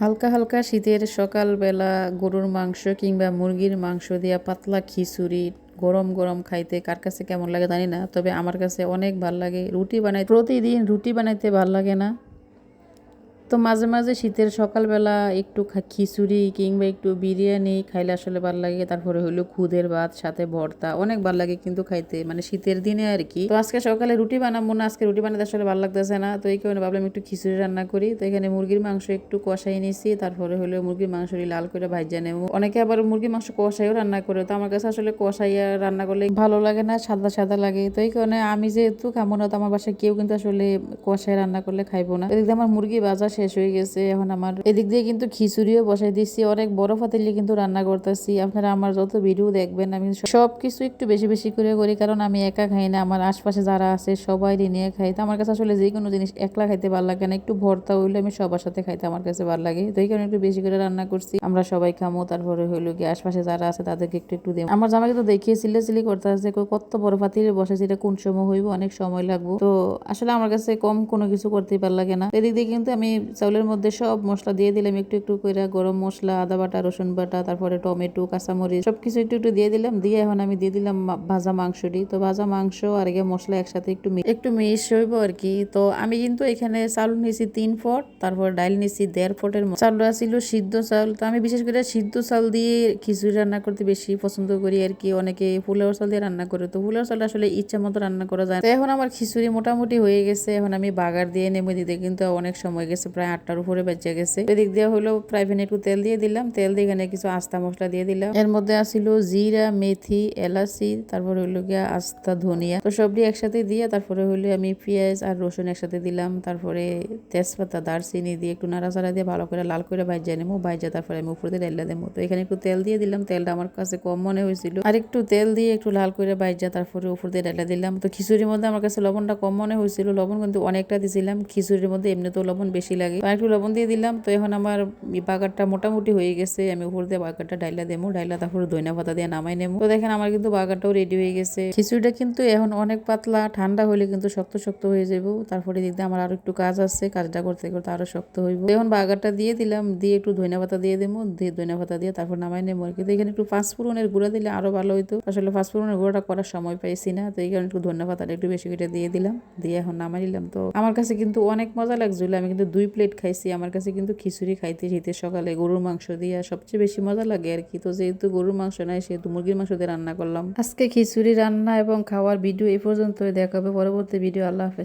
হালকা হালকা শীতের সকালবেলা গরুর মাংস কিংবা মুরগির মাংস দিয়া পাতলা খিচুড়ি গরম গরম খাইতে কার কাছে কেমন লাগে জানি না, তবে আমার কাছে অনেক ভাল লাগে। রুটি বানাই, প্রতিদিন রুটি বানাইতে ভাল লাগে না, তো মাঝে মাঝে শীতের সকালবেলা একটু খিচুড়ি কিংবা একটু বিরিয়ানি খাইলে আসলে ভাল লাগে। তারপরে হলো খুদের ভাত সাথে ভর্তা, অনেক ভাল লাগে কিন্তু খাইতে, মানে শীতের দিনে আর কি। তো আজকে সকালে রুটি বানাবো না, আজকে রুটি বানাতে আসলে ভালো লাগতেছে না, তো এই কারণে ভাবলাম একটু খিচুড়ি রান্না করি। তো এখানে মুরগির মাংস একটু কষাই নিছি, তারপরে হলো মুরগির মাংসটি লাল করে ভাজা নেবো। অনেকে আবার মুরগির মাংস কষাইও রান্না করে, তো আমার কাছে আসলে কষাইয়া রান্না করলে ভালো লাগে না, সাদা সাদা লাগে। তো এই কারণে আমি যেহেতু খাবো না, তো আমার বাসায় কেউ কিন্তু আসলে কষাই রান্না করলে খাইবো না। এদিকে আমার মুরগি ভাজা শেষ হয়ে গেছে, এখন আমার এদিক দিয়ে কিন্তু খিচুড়িও বসাই দিচ্ছি, অনেক বড় পাতিলে কিন্তু রান্না করতেছি। আপনারা আমার যত ভিডিও দেখবেন আমি সবকিছু একটু বেশি বেশি করে করি, কারণ আমি একা খাই না, আমার আশপাশে যারা আছে সবাই নিয়ে খাই। তো আমার কাছে আসলে যে কোনো জিনিস একলা খাইতে ভালো লাগে না, একটু ভর্তা হইলে আমি সবার সাথে খাইতে আমার কাছে ভালো লাগে। তো এই কারণে একটু বেশি করে রান্না করছি, আমরা সবাই খামো। তারপরে হইলো কি আশপাশে যারা আছে তাদেরকে একটু একটু দেবো। আমার জামাই কিন্তু দেখিয়ে চিল্লাচিল্লি করতে আছে, কত বড় পাতিলে বসেছে, এটা কোন সময় হইব, অনেক সময় লাগবো। তো আসলে আমার কাছে কম কোনো কিছু করতেই ভালো লাগে না। এদিক দিয়ে কিন্তু আমি চাউলের মধ্যে সব মশলা দিয়ে দিলাম একটু একটু করে, গরম মশলা, আদা বাটা, রসুন বাটা, তারপরে টমেটো, কাঁচামরিচ সবকিছু একটু একটু দিয়ে দিলাম। দিয়ে এখন আমি দিয়ে দিলাম ভাজা মাংসটি। তো ভাজা মাংস আর আগে মশলা একসাথে একটু মিক্স হইব আর কি। তো আমি কিন্তু এখানে চাউল নিয়েছি 3 পট, তারপর ডাল নিয়েছি 1.5 পটের চাউল ছিল সিদ্ধ চাউল। তো আমি বিশেষ করে সিদ্ধ চাউল দিয়ে খিচুড়ি রান্না করতে বেশি পছন্দ করি আর কি। অনেকে পোলাও চাল দিয়ে রান্না করে, তো পোলাও চালটা আসলে ইচ্ছা মতো রান্না করা যায়। তো এখন আমার খিচুড়ি মোটামুটি হয়ে গেছে, এখন আমি বাগার দিয়ে নেমে দিতে কিন্তু অনেক সময় গেছে, প্রায় 8টার উপরে বেঁচে গেছে। এদিক দিয়ে হলো প্রায় একটু তেল দিয়ে দিলাম, তেল দিয়ে এখানে কিছু আস্তা মশলা দিয়ে দিলাম। এর মধ্যে আসছিল জিরা, মেথি, এলাচি, তারপরে হইলো গিয়া আস্তা ধনিয়া। তো সবটি একসাথে দিয়ে তারপরে হইলো আমি পেঁয়াজ আর রসুন একসাথে দিলাম, তারপরে তেজপাতা, দারচিনি দিয়ে একটু নাড়াচাড়া দিয়ে ভালো করে লাল করে ভাজা নেবো। ভাজা তারপরে আমি উপরে দিয়ে ডাইলা দেবো। তো এখানে একটু তেল দিয়ে দিলাম, তেলটা আমার কাছে কম মনে হয়েছিল, আর একটু তেল দিয়ে একটু লাল করে ভাজা তারপরে উপর দিয়ে ডাইলা দিলাম। তো খিচুড়ির মধ্যে আমার কাছে লবণটা কম মনে হয়েছিল, লবণ কিন্তু অনেকটা দিয়েছিলাম, খিচুড়ির মধ্যে এমনিতেও লবণ বেশি লাগে, তো একটু লবণ দিয়ে দিলাম। তো এখন আমার বাগারটা মোটামুটি হয়ে গেছে, আমি উপর দিয়ে বাগারটা ডাইলা দেবো, ডাইলা তারপরে ধনিয়া পাতা দিয়ে নামাই নেবো। তো দেখেন আমার কিন্তু বাগারটাও রেডি হয়ে গেছে। খিচুড়িটা কিন্তু এখন অনেক পাতলা, ঠান্ডা হলে কিন্তু শক্ত শক্ত হয়ে যাবো। তারপরে দেখতে আমার আরো একটু কাজ আছে, কাজটা করতে করতে আরো শক্ত হইব। এখন বাগারটা দিয়ে দিলাম, দিয়ে একটু ধনিয়া পাতা দিয়ে দেবো, দিয়ে ধনিয়া পাতা দিয়ে তারপর নামাই নেবো আর কি। তো এখানে একটু পাঁচফোড়নের গুঁড়া দিলে আরো ভালো হইতো, আসলে পাঁচফোড়নের গুঁড়াটা করার সময় পাইছি না, তো এই কারণে একটু ধনিয়া পাতাটা একটু বেশি করে দিয়ে দিলাম, দিয়ে এখন নামাই নিলাম। তো আমার কাছে কিন্তু অনেক মজা লাগছিল, আমি কিন্তু 2 প্লেট খাইছি। আমার কাছে কিন্তু খিচুড়ি খাইতে শীতের সকালে গরুর মাংস দিয়ে সবচেয়ে বেশি মজা লাগে আর কি। তো যেহেতু গরুর মাংস নাই, সেহেতু মুরগির মাংস দিয়ে রান্না করলাম। আজকে খিচুড়ি রান্না এবং খাওয়ার ভিডিও এই পর্যন্তই, দেখা হবে পরবর্তী ভিডিও। আল্লাহ হাফেজ।